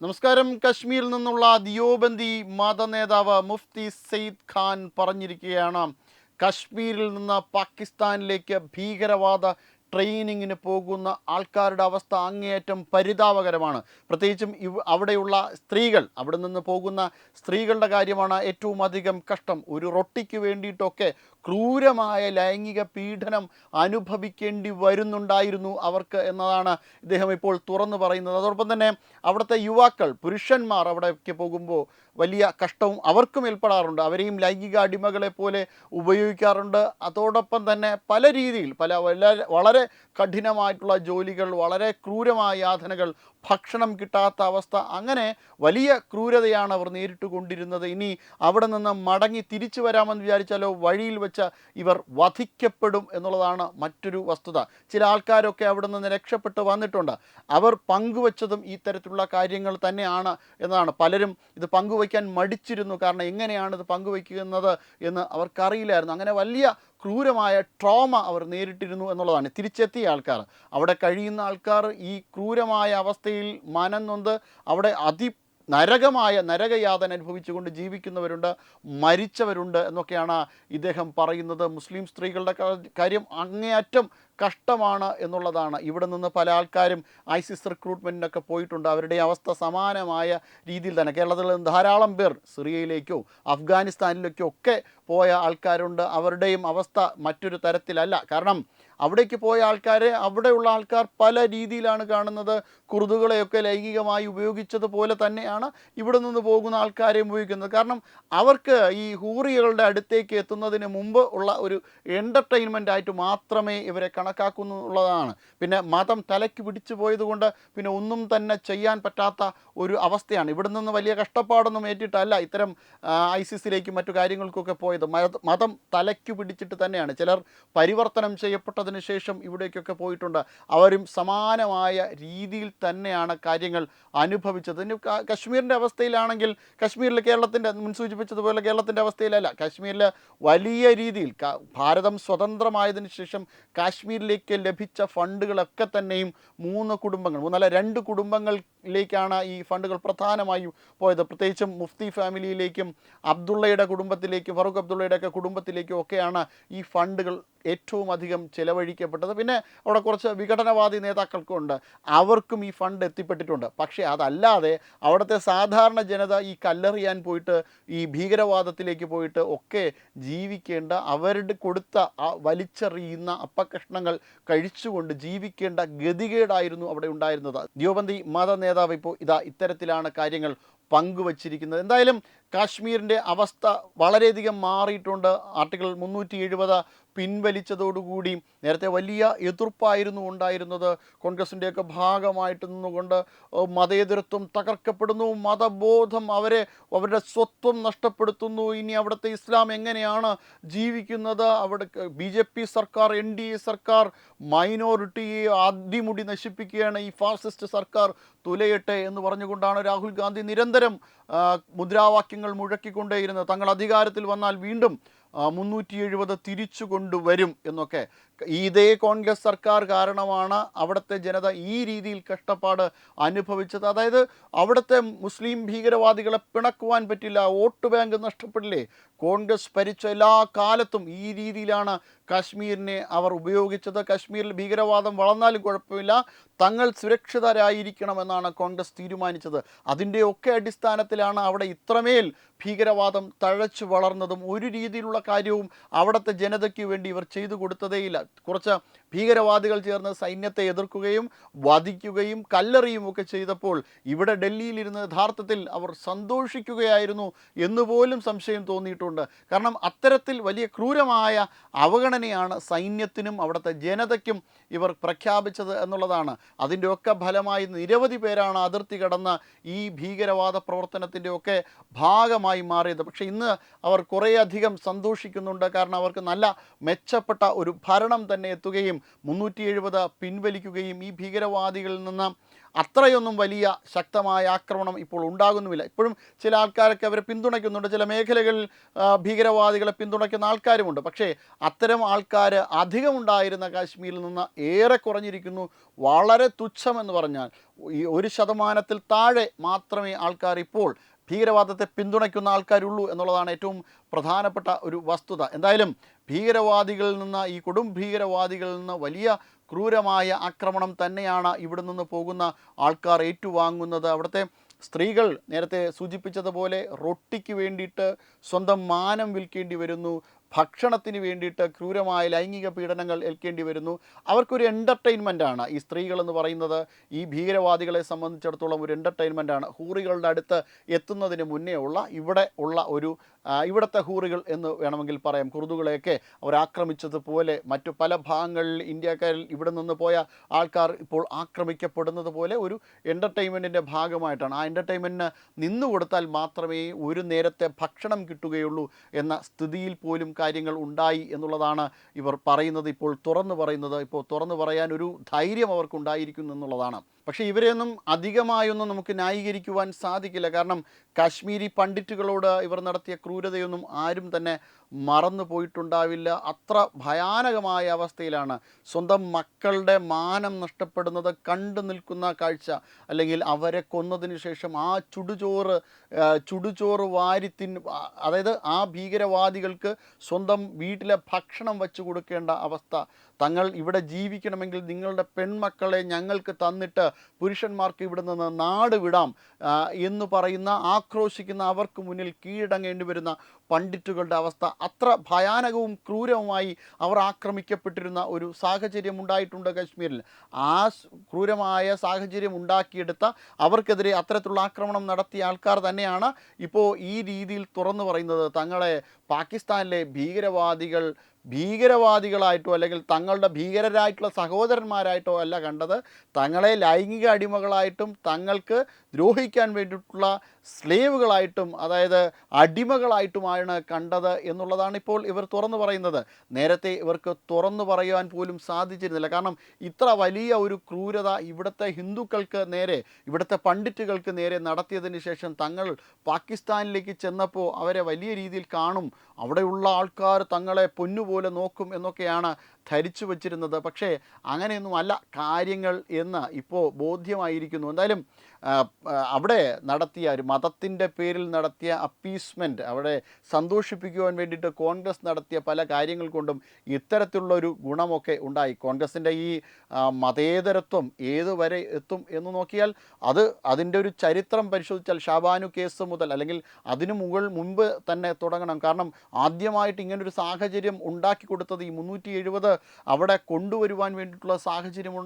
നമസ്കാരം. കശ്മീരിൽ നിന്നുള്ള ദിയോബന്ദി മത നേതാവ് മുഫ്തി സയ്യിദ് ഖാൻ പറഞ്ഞിരിക്കുകയാണ്, കശ്മീരിൽ നിന്ന് പാകിസ്ഥാനിലേക്ക് ഭീകരവാദ ട്രെയിനിങ്ങിന് പോകുന്ന ആൾക്കാരുടെ അവസ്ഥ അങ്ങേയറ്റം പരിതാപകരമാണ്. പ്രത്യേകിച്ചും അവിടെയുള്ള സ്ത്രീകൾ, അവിടെ നിന്ന് പോകുന്ന സ്ത്രീകളുടെ കാര്യമാണ് ഏറ്റവും അധികം കഷ്ടം. ഒരു റൊട്ടിക്ക് വേണ്ടിയിട്ടൊക്കെ ക്രൂരമായ ലൈംഗിക പീഡനം അനുഭവിക്കേണ്ടി വരുന്നുണ്ടായിരുന്നു അവർക്ക് എന്നതാണ് ഇദ്ദേഹം ഇപ്പോൾ തുറന്നു പറയുന്നത്. അതോടൊപ്പം തന്നെ അവിടുത്തെ യുവാക്കൾ, പുരുഷന്മാർ അവിടേക്ക് പോകുമ്പോൾ വലിയ കഷ്ടവും അവർക്കും ഏൽപ്പെടാറുണ്ട്. അവരെയും ലൈംഗിക അടിമകളെ പോലെ ഉപയോഗിക്കാറുണ്ട്. അതോടൊപ്പം തന്നെ പല രീതിയിൽ വളരെ കഠിനമായിട്ടുള്ള ജോലികൾ, വളരെ ക്രൂരമായ യാതനകൾ, ഭക്ഷണം കിട്ടാത്ത അവസ്ഥ, അങ്ങനെ വലിയ ക്രൂരതയാണ് അവർ നേരിട്ട് കൊണ്ടിരുന്നത്. ഇനി അവിടെ നിന്ന് മടങ്ങി തിരിച്ചു വരാമെന്ന് വിചാരിച്ചാലോ വഴിയിൽ വെച്ച് ഇവർ വധിക്കപ്പെടും എന്നുള്ളതാണ് മറ്റൊരു വസ്തുത. ചില ആൾക്കാരൊക്കെ അവിടെ നിന്ന് രക്ഷപ്പെട്ട് വന്നിട്ടുണ്ട്. അവർ പങ്കുവച്ചതും ഈ തരത്തിലുള്ള കാര്യങ്ങൾ തന്നെയാണ് എന്നതാണ്. പലരും ഇത് പങ്കുവയ്ക്കാൻ മടിച്ചിരുന്നു. കാരണം എങ്ങനെയാണ് ഇത് പങ്കുവയ്ക്കുന്നത് എന്ന് അവർക്കറിയില്ലായിരുന്നു. അങ്ങനെ വലിയ ക്രൂരമായ ട്രോമ അവർ നേരിട്ടിരുന്നു എന്നുള്ളതാണ്. തിരിച്ചെത്തിയ ആൾക്കാർ, അവിടെ കഴിയുന്ന ആൾക്കാർ ഈ ക്രൂരമായ അവസ്ഥയിൽ മനം നൊന്ത് അവിടെ നരകയാതന അനുഭവിച്ചുകൊണ്ട് ജീവിക്കുന്നവരുണ്ട്, മരിച്ചവരുണ്ട് എന്നൊക്കെയാണ് ഇദ്ദേഹം പറയുന്നത്. മുസ്ലിം സ്ത്രീകളുടെ കാര്യം അങ്ങേയറ്റം കഷ്ടമാണ് എന്നുള്ളതാണ്. ഇവിടെ നിന്ന് പല ആൾക്കാരും ഐസിസ് റിക്രൂട്ട്മെൻറ്റിനൊക്കെ പോയിട്ടുണ്ട്. അവരുടെ അവസ്ഥ സമാനമായ രീതിയിൽ തന്നെ. കേരളത്തിൽ ധാരാളം പേർ സിറിയയിലേക്കോ അഫ്ഗാനിസ്ഥാനിലേക്കോ ഒക്കെ പോയ ആൾക്കാരുണ്ട്. അവരുടെയും അവസ്ഥ മറ്റൊരു തരത്തിലല്ല. കാരണം അവിടേക്ക് പോയ അവിടെയുള്ള ആൾക്കാർ പല രീതിയിലാണ് കാണുന്നത്. കുർദുകളെയൊക്കെ ലൈംഗികമായി ഉപയോഗിച്ചതുപോലെ തന്നെയാണ് ഇവിടെ നിന്ന് പോകുന്ന ആൾക്കാരെയും ഉപയോഗിക്കുന്നത്. കാരണം അവർക്ക് ഈ ഹൂറികളുടെ അടുത്തേക്ക് എത്തുന്നതിന് മുമ്പ് ഉള്ള ഒരു എൻ്റർടൈൻമെൻ്റ് ആയിട്ട് മാത്രമേ ഇവരെ കണക്കാക്കുന്നുള്ളതാണ്. പിന്നെ മതം തലയ്ക്ക് പിടിച്ചു പോയതുകൊണ്ട് പിന്നെ ഒന്നും തന്നെ ചെയ്യാൻ പറ്റാത്ത ഒരു അവസ്ഥയാണ്. ഇവിടെ നിന്ന് വലിയ കഷ്ടപ്പാടൊന്നും ഏറ്റിട്ടല്ല ഇത്തരം ഐസിസിലേക്കും മറ്റു കാര്യങ്ങൾക്കൊക്കെ പോയത്. മതം തലയ്ക്ക് പിടിച്ചിട്ട് തന്നെയാണ്. ചിലർ പരിവർത്തനം ചെയ്യപ്പെട്ടതിന് ശേഷം ഇവിടേക്കൊക്കെ പോയിട്ടുണ്ട്. അവരും സമാനമായ രീതിയിൽ തന്നെയാണ് കാര്യങ്ങൾ അനുഭവിച്ചത്. ഇനി കശ്മീരിൻ്റെ അവസ്ഥയിലാണെങ്കിൽ, കശ്മീരിൽ കേരളത്തിൻ്റെ മുൻ സൂചിപ്പിച്ചതുപോലെ കേരളത്തിൻ്റെ അവസ്ഥയിലല്ല. കശ്മീരിൽ വലിയ രീതിയിൽ ഭാരതം സ്വതന്ത്രമായതിനു ശേഷം കാശ്മീരിലേക്ക് ലഭിച്ച ഫണ്ടുകളൊക്കെ തന്നെയും 2 കുടുംബങ്ങളിലേക്കാണ് ഈ ഫണ്ടുകൾ പ്രധാനമായും പോയത്. പ്രത്യേകിച്ചും മുഫ്തി ഫാമിലിയിലേക്കും അബ്ദുള്ളയുടെ കുടുംബത്തിലേക്കും ഫറൂഖ് അബ്ദുള്ളയുടെയൊക്കെ കുടുംബത്തിലേക്കും ഒക്കെയാണ് ഈ ഫണ്ടുകൾ ഏറ്റവും അധികം ചെലവഴിക്കപ്പെട്ടത്. പിന്നെ അവിടെ കുറച്ച് വിഘടനവാദി നേതാക്കൾക്കുണ്ട്, അവർക്കും ഈ ഫണ്ട് എത്തിപ്പെട്ടിട്ടുണ്ട്. പക്ഷേ അതല്ലാതെ അവിടുത്തെ സാധാരണ ജനത ഈ കല്ലെറിയാൻ പോയിട്ട്, ഈ ഭീകരവാദത്തിലേക്ക് പോയിട്ട് ഒക്കെ ജീവിക്കേണ്ട, അവരുടെ കൊടുത്ത ആ വലിച്ചെറിയുന്ന അപ്പക്കഷ്ണങ്ങൾ കഴിച്ചുകൊണ്ട് ജീവിക്കേണ്ട ഗതികേടായിരുന്നു അവിടെ ഉണ്ടായിരുന്നത്. ദിയോബന്ദി മത നേതാവ് ഇപ്പോൾ ഇത്തരത്തിലാണ് കാര്യങ്ങൾ പങ്കുവച്ചിരിക്കുന്നത്. എന്തായാലും കാശ്മീരിൻ്റെ അവസ്ഥ വളരെയധികം മാറിയിട്ടുണ്ട്. ആർട്ടിക്കിൾ 370 പിൻവലിച്ചതോടുകൂടി നേരത്തെ വലിയ എതിർപ്പായിരുന്നു ഉണ്ടായിരുന്നത്. കോൺഗ്രസിൻ്റെയൊക്കെ ഭാഗമായിട്ട് നിന്നുകൊണ്ട് മതേതരത്വം തകർക്കപ്പെടുന്നു, മതബോധം അവരുടെ സ്വത്വം നഷ്ടപ്പെടുത്തുന്നു, ഇനി അവിടുത്തെ ഇസ്ലാം എങ്ങനെയാണ് ജീവിക്കുന്നത്, അവിടെ BJP സർക്കാർ, NDA സർക്കാർ മൈനോറിറ്റിയെ അടിമുടി നശിപ്പിക്കുകയാണ്, ഈ ഫാസിസ്റ്റ് സർക്കാർ തുലയട്ടെ എന്ന് പറഞ്ഞുകൊണ്ടാണ് രാഹുൽ ഗാന്ധി നിരന്തരം മുദ്രാവാക്യങ്ങൾ മുഴക്കിക്കൊണ്ടേയിരുന്നത്. തങ്ങൾ അധികാരത്തിൽ വന്നാൽ വീണ്ടും 370 തിരിച്ചു കൊണ്ടുവരും എന്നൊക്കെ. ഇതേ കോൺഗ്രസ് സർക്കാർ കാരണമാണ് അവിടുത്തെ ജനത ഈ രീതിയിൽ കഷ്ടപ്പാട് അനുഭവിച്ചത്. അതായത് അവിടുത്തെ മുസ്ലിം ഭീകരവാദികളെ പിണക്കുവാൻ പറ്റില്ല, വോട്ട് ബാങ്ക് നഷ്ടപ്പെടില്ലേ. കോൺഗ്രസ് ഭരിച്ച എല്ലാ കാലത്തും ഈ രീതിയിലാണ് കാശ്മീരിനെ അവർ ഉപയോഗിച്ചത്. കാശ്മീരിൽ ഭീകരവാദം വളർന്നാലും കുഴപ്പമില്ല, തങ്ങൾ സുരക്ഷിതരായിരിക്കണമെന്നാണ് കോൺഗ്രസ് തീരുമാനിച്ചത്. അതിൻ്റെയൊക്കെ അടിസ്ഥാനത്തിലാണ് അവിടെ ഇത്രമേൽ ഭീകരവാദം തഴച്ചു വളർന്നതും. ഒരു രീതിയിലുള്ള കാര്യവും അവിടുത്തെ ജനതയ്ക്ക് വേണ്ടി ഇവർ ചെയ്തു കൊടുത്തതേയില്ല. കുറച്ച് ഭീകരവാദികൾ ചേർന്ന് സൈന്യത്തെ എതിർക്കുകയും വധിക്കുകയും കല്ലെറിയും ഒക്കെ ചെയ്തപ്പോൾ ഇവിടെ ഡൽഹിയിലിരുന്ന് യഥാർത്ഥത്തിൽ അവർ സന്തോഷിക്കുകയായിരുന്നു എന്നുപോലും സംശയം തോന്നിയിട്ടുണ്ട്. കാരണം അത്തരത്തിൽ വലിയ ക്രൂരമായ അവഗണനയാണ് സൈന്യത്തിനും അവിടുത്തെ ജനതയ്ക്കും ഇവർ പ്രഖ്യാപിച്ചത് എന്നുള്ളതാണ്. അതിൻ്റെയൊക്കെ ഫലമായി നിരവധി പേരാണ് അതിർത്തി കടന്ന് ഈ ഭീകരവാദ പ്രവർത്തനത്തിൻ്റെയൊക്കെ ഭാഗമായി മാറിയത്. പക്ഷേ ഇന്ന് അവർ കുറേയധികം സന്തോഷിക്കുന്നുണ്ട്. കാരണം അവർക്ക് നല്ല മെച്ചപ്പെട്ട ഒരു ഭരണം തന്നെ എത്തുകയും 370 പിൻവലിക്കുകയും ഈ ഭീകരവാദികളിൽ നിന്ന് അത്രയൊന്നും വലിയ ശക്തമായ ആക്രമണം ഇപ്പോൾ ഉണ്ടാകുന്നുമില്ല. ഇപ്പോഴും ചില ആൾക്കാരൊക്കെ അവരെ പിന്തുണയ്ക്കുന്നുണ്ട്, ചില മേഖലകളിൽ ഭീകരവാദികളെ പിന്തുണയ്ക്കുന്ന ആൾക്കാരുമുണ്ട്. പക്ഷേ അത്തരം ആൾക്കാർ അധികമുണ്ടായിരുന്ന കാശ്മീരിൽ നിന്ന് ഏറെ കുറഞ്ഞിരിക്കുന്നു. വളരെ തുച്ഛമെന്ന് പറഞ്ഞാൽ ഈ 1% താഴെ മാത്രമേ ആൾക്കാർ ഇപ്പോൾ ഭീകരവാദത്തെ പിന്തുണയ്ക്കുന്ന ആൾക്കാരുള്ളൂ എന്നുള്ളതാണ് ഏറ്റവും പ്രധാനപ്പെട്ട ഒരു വസ്തുത. എന്തായാലും ഭീകരവാദികളിൽ നിന്ന്, ഈ കൊടും ഭീകരവാദികളിൽ നിന്ന് വലിയ ക്രൂരമായ ആക്രമണം തന്നെയാണ് ഇവിടെ നിന്ന് പോകുന്ന ആൾക്കാർ ഏറ്റുവാങ്ങുന്നത്. അവിടുത്തെ സ്ത്രീകൾ നേരത്തെ സൂചിപ്പിച്ചതുപോലെ റൊട്ടിക്ക് വേണ്ടിയിട്ട് സ്വന്തം മാനം വിൽക്കേണ്ടി വരുന്നു, ഭക്ഷണത്തിന് വേണ്ടിയിട്ട് ക്രൂരമായ ലൈംഗിക പീഡനങ്ങൾ ഏൽക്കേണ്ടി വരുന്നു. അവർക്കൊരു എൻ്റർടൈൻമെൻറ്റാണ് ഈ സ്ത്രീകളെന്ന് പറയുന്നത്. ഈ ഭീകരവാദികളെ സംബന്ധിച്ചിടത്തോളം ഒരു എൻ്റർടൈൻമെൻറ്റാണ്. ഹൂറികളുടെ അടുത്ത് എത്തുന്നതിന് മുന്നേ ഉള്ള ഇവിടുത്തെ ഹൂറികൾ എന്ന് വേണമെങ്കിൽ പറയാം. കുർദുകളെയൊക്കെ അവർ ആക്രമിച്ചതുപോലെ മറ്റു പല ഭാഗങ്ങളിൽ ഇന്ത്യക്കാരിൽ ഇവിടെ നിന്ന് പോയ ആൾക്കാർ ഇപ്പോൾ ആക്രമിക്കപ്പെടുന്നത് പോലെ ഒരു എൻ്റർടൈൻമെൻറ്റിൻ്റെ ഭാഗമായിട്ടാണ്. ആ എൻ്റർടൈൻമെൻറ്റിന് നിന്നു കൊടുത്താൽ മാത്രമേ ഒരു നേരത്തെ ഭക്ഷണം കിട്ടുകയുള്ളൂ എന്ന സ്ഥിതിയിൽ പോലും കാര്യങ്ങൾ ഉണ്ടായി എന്നുള്ളതാണ് ഇവർ പറയുന്നത്, ഇപ്പോൾ തുറന്നു പറയാൻ ഒരു ധൈര്യം അവർക്കുണ്ടായിരിക്കുന്നു എന്നുള്ളതാണ്. പക്ഷേ ഇവരെയൊന്നും അധികമായൊന്നും നമുക്ക് ന്യായീകരിക്കുവാൻ സാധിക്കില്ല. കാരണം കാശ്മീരി പണ്ഡിറ്റുകളോട് ഇവർ നടത്തിയ ക്രൂരതയൊന്നും ആരും തന്നെ മറന്നു പോയിട്ടുണ്ടാവില്ല. അത്ര ഭയാനകമായ അവസ്ഥയിലാണ് സ്വന്തം മക്കളുടെ മാനം നഷ്ടപ്പെടുന്നത് കണ്ടു നിൽക്കുന്ന കാഴ്ച. അല്ലെങ്കിൽ അവരെ കൊന്നതിന് ശേഷം ആ ചുടുചോറ് അതായത് ആ ഭീകരവാദികൾക്ക് സ്വന്തം വീട്ടിലെ ഭക്ഷണം വച്ചു കൊടുക്കേണ്ട അവസ്ഥ. തങ്ങൾ ഇവിടെ ജീവിക്കണമെങ്കിൽ നിങ്ങളുടെ പെൺമക്കളെ ഞങ്ങൾക്ക് തന്നിട്ട് പുരുഷന്മാർക്ക് ഇവിടെ നിന്ന് നാട് വിടാം എന്ന് പറയുന്ന, ആക്രോശിക്കുന്ന, അവർക്ക് മുന്നിൽ കീഴടങ്ങേണ്ടി വരുന്ന പണ്ഡിറ്റുകളുടെ അവസ്ഥ. അത്ര ഭയാനകവും ക്രൂരവുമായി അവർ ആക്രമിക്കപ്പെട്ടിരുന്ന ഒരു സാഹചര്യം ഉണ്ടായിട്ടുണ്ട് കാശ്മീരിൽ. ആ ക്രൂരമായ സാഹചര്യം ഉണ്ടാക്കിയെടുത്ത, അവർക്കെതിരെ അത്തരത്തിലുള്ള ആക്രമണം നടത്തിയ ആൾക്കാർ തന്നെയാണ് ഇപ്പോൾ ഈ രീതിയിൽ തുറന്നു പറയുന്നത്. തങ്ങളെ പാകിസ്ഥാനിലെ ഭീകരവാദികളായിട്ടോ അല്ലെങ്കിൽ തങ്ങളുടെ ഭീകരരായിട്ടുള്ള സഹോദരന്മാരായിട്ടോ അല്ല കണ്ടത്, തങ്ങളെ ലൈംഗിക അടിമകളായിട്ടും തങ്ങൾക്ക് ദ്രോഹിക്കാൻ വേണ്ടിയിട്ടുള്ള സ്ലേവുകളായിട്ടും, അതായത് അടിമകളായിട്ടുമാണ് കണ്ടത് എന്നുള്ളതാണ് ഇപ്പോൾ ഇവർ തുറന്നു പറയുന്നത്. നേരത്തെ ഇവർക്ക് തുറന്നു പറയാൻ പോലും സാധിച്ചിരുന്നില്ല. കാരണം ഇത്ര വലിയ ഒരു ക്രൂരത ഇവിടുത്തെ ഹിന്ദുക്കൾക്ക് നേരെ, ഇവിടുത്തെ പണ്ഡിറ്റുകൾക്ക് നേരെ നടത്തിയതിന് ശേഷം തങ്ങൾ പാകിസ്ഥാനിലേക്ക് ചെന്നപ്പോൾ അവരെ വലിയ രീതിയിൽ കാണും, അവിടെയുള്ള ആൾക്കാർ തങ്ങളെ പൊന്നുപോലെ നോക്കും എന്നൊക്കെയാണ് ധരിച്ചു വച്ചിരുന്നത്. പക്ഷേ അങ്ങനെയൊന്നുമല്ല കാര്യങ്ങൾ എന്ന് ഇപ്പോൾ ബോധ്യമായിരിക്കുന്നു. എന്തായാലും അവിടെ നടത്തിയ ഒരു മതത്തിൻ്റെ പേരിൽ നടത്തിയ അപ്പീസ്മെൻറ്റ്, അവിടെ സന്തോഷിപ്പിക്കുവാൻ വേണ്ടിയിട്ട് കോൺഗ്രസ് നടത്തിയ പല കാര്യങ്ങൾ കൊണ്ടും ഇത്തരത്തിലുള്ളൊരു ഗുണമൊക്കെ ഉണ്ടായി. കോൺഗ്രസിൻ്റെ ഈ മതേതരത്വം ഏതുവരെ എത്തും എന്ന് നോക്കിയാൽ അതിൻ്റെ ഒരു ചരിത്രം പരിശോധിച്ചാൽ ഷാബാനു കേസ് മുതൽ, അല്ലെങ്കിൽ അതിനു മുൻപ് തന്നെ തുടങ്ങണം. കാരണം ആദ്യമായിട്ട് ഇങ്ങനൊരു സാഹചര്യം ഉണ്ടാക്കി കൊടുത്തത്, ഈ 370 അവിടെ കൊണ്ടുവരുവാൻ വേണ്ടിയിട്ടുള്ള സാഹചര്യം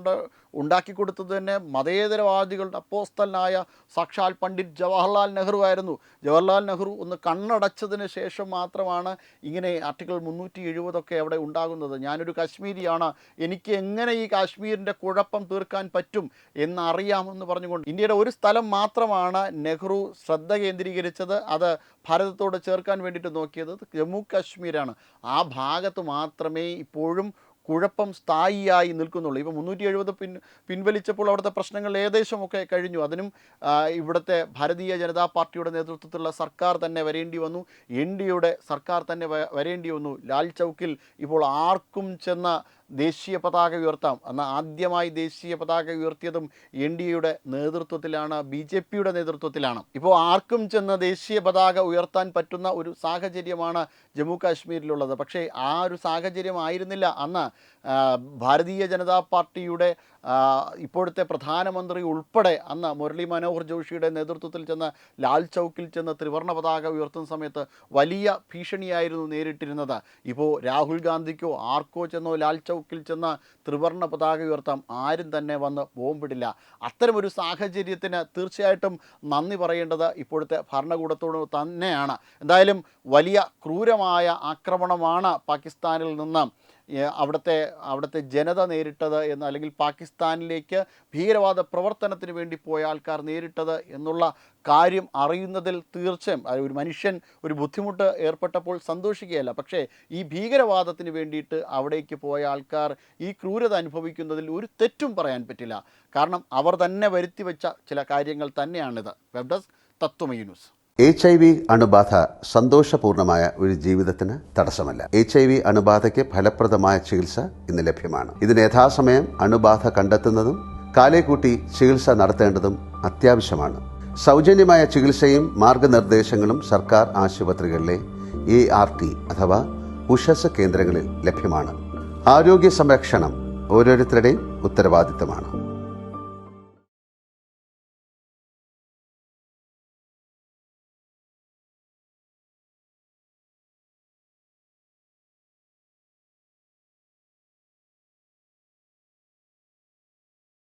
ഉണ്ടാക്കി കൊടുത്തത് തന്നെ മതേതരവാദികളുടെ അപ്പോസ്തലനായ സാക്ഷാൽ പണ്ഡിറ്റ് ജവഹർലാൽ നെഹ്റു ആയിരുന്നു. ജവഹർലാൽ നെഹ്റു ഒന്ന് കണ്ണടച്ചതിന് ശേഷം മാത്രമാണ് ഇങ്ങനെ ആർട്ടിക്കിൾ 370 അവിടെ ഉണ്ടാകുന്നത്. ഞാനൊരു കാശ്മീരിയാണ്, എനിക്ക് എങ്ങനെ ഈ കാശ്മീരിൻ്റെ കുഴപ്പം തീർക്കാൻ പറ്റും എന്നറിയാമെന്ന് പറഞ്ഞുകൊണ്ട് ഇന്ത്യയുടെ ഒരു സ്ഥലം മാത്രമാണ് നെഹ്റു ശ്രദ്ധ കേന്ദ്രീകരിച്ചത്. അത് ഭാരതത്തോട് ചേർക്കാൻ വേണ്ടിയിട്ട് നോക്കിയത് ജമ്മു കാശ്മീരാണ്. ആ ഭാഗത്ത് മാത്രമേ ഇപ്പോഴും കുഴപ്പം സ്ഥായിയായി നിൽക്കുന്നുള്ളൂ. ഇപ്പോൾ 370 പിൻവലിച്ചപ്പോൾ അവിടുത്തെ പ്രശ്നങ്ങൾ ഏകദേശമൊക്കെ കഴിഞ്ഞു. അതിനും ഇവിടുത്തെ ഭാരതീയ ജനതാ പാർട്ടിയുടെ നേതൃത്വത്തിലുള്ള സർക്കാർ തന്നെ വരേണ്ടി വന്നു, NDAയുടെ സർക്കാർ തന്നെ വരേണ്ടി വന്നു. ലാൽ ചൗക്കിൽ ഇപ്പോൾ ആർക്കും ചെന്ന ദേശീയ പതാക ഉയർത്താം. അന്ന് ആദ്യമായി ദേശീയ പതാക ഉയർത്തിയതും NDAയുടെ നേതൃത്വത്തിലാണ്, BJPയുടെ നേതൃത്വത്തിലാണ്. ഇപ്പോൾ ആർക്കും ചെന്ന് ദേശീയ പതാക ഉയർത്താൻ പറ്റുന്ന ഒരു സാഹചര്യമാണ് ജമ്മു കാശ്മീരിലുള്ളത്. പക്ഷേ ആ ഒരു സാഹചര്യം ആയിരുന്നില്ല അന്ന് ഭാരതീയ ജനതാ പാർട്ടിയുടെ ഇപ്പോഴത്തെ പ്രധാനമന്ത്രി ഉൾപ്പെടെ അന്ന് മുരളി മനോഹർ ജോഷിയുടെ നേതൃത്വത്തിൽ ചെന്ന് ലാൽ ചൗക്കിൽ ചെന്ന് ത്രിവർണ്ണ പതാക ഉയർത്തുന്ന സമയത്ത് വലിയ ഭീഷണിയായിരുന്നു നേരിട്ടിരുന്നത്. ഇപ്പോൾ രാഹുൽ ഗാന്ധിക്കോ ആർക്കോ ചെന്നോ ലാൽ ചൗക്കിൽ ചെന്ന് ത്രിവർണ്ണ പതാക ഉയർത്താം, ആരും തന്നെ വന്ന് ബോംബിടില്ല. അത്തരമൊരു സാഹചര്യത്തിന് തീർച്ചയായിട്ടും നന്ദി പറയേണ്ടത് ഇപ്പോഴത്തെ ഭരണകൂടത്തോട് തന്നെയാണ്. എന്തായാലും വലിയ ക്രൂരമായ ആക്രമണമാണ് പാകിസ്ഥാനിൽ നിന്ന് അവിടുത്തെ ജനത നേരിട്ടത് എന്ന്, അല്ലെങ്കിൽ പാകിസ്ഥാനിലേക്ക് ഭീകരവാദ പ്രവർത്തനത്തിന് വേണ്ടി പോയ ആൾക്കാർ നേരിട്ടത് എന്നുള്ള കാര്യം അറിയുന്നതിൽ തീർച്ചയായും ഒരു മനുഷ്യൻ ഒരു ബുദ്ധിമുട്ട് ഏർപ്പെട്ടപ്പോൾ സന്തോഷിക്കുകയല്ല. പക്ഷേ ഈ ഭീകരവാദത്തിന് വേണ്ടിയിട്ട് അവിടേക്ക് പോയ ആൾക്കാർ ഈ ക്രൂരത അനുഭവിക്കുന്നതിൽ ഒരു തെറ്റും പറയാൻ പറ്റില്ല. കാരണം അവർ തന്നെ വരുത്തിവെച്ച ചില കാര്യങ്ങൾ തന്നെയാണിത്. Web desk Tatwamayi news. HIV അണുബാധ സന്തോഷപൂർണമായ ഒരു ജീവിതത്തിന് തടസ്സമല്ല. HIV അണുബാധയ്ക്ക് ഫലപ്രദമായ ചികിത്സ ഇന്ന് ലഭ്യമാണ്. ഇതിന് യഥാസമയം അണുബാധ കണ്ടെത്തുന്നതും കാലേക്കൂട്ടി ചികിത്സ നടത്തേണ്ടതും അത്യാവശ്യമാണ്. സൗജന്യമായ ചികിത്സയും മാർഗനിർദ്ദേശങ്ങളും സർക്കാർ ആശുപത്രികളിലെ ART അഥവാ ഉഷസ് കേന്ദ്രങ്ങളിൽ ലഭ്യമാണ്. ആരോഗ്യ സംരക്ഷണം ഓരോരുത്തരുടെയും ഉത്തരവാദിത്തമാണ്.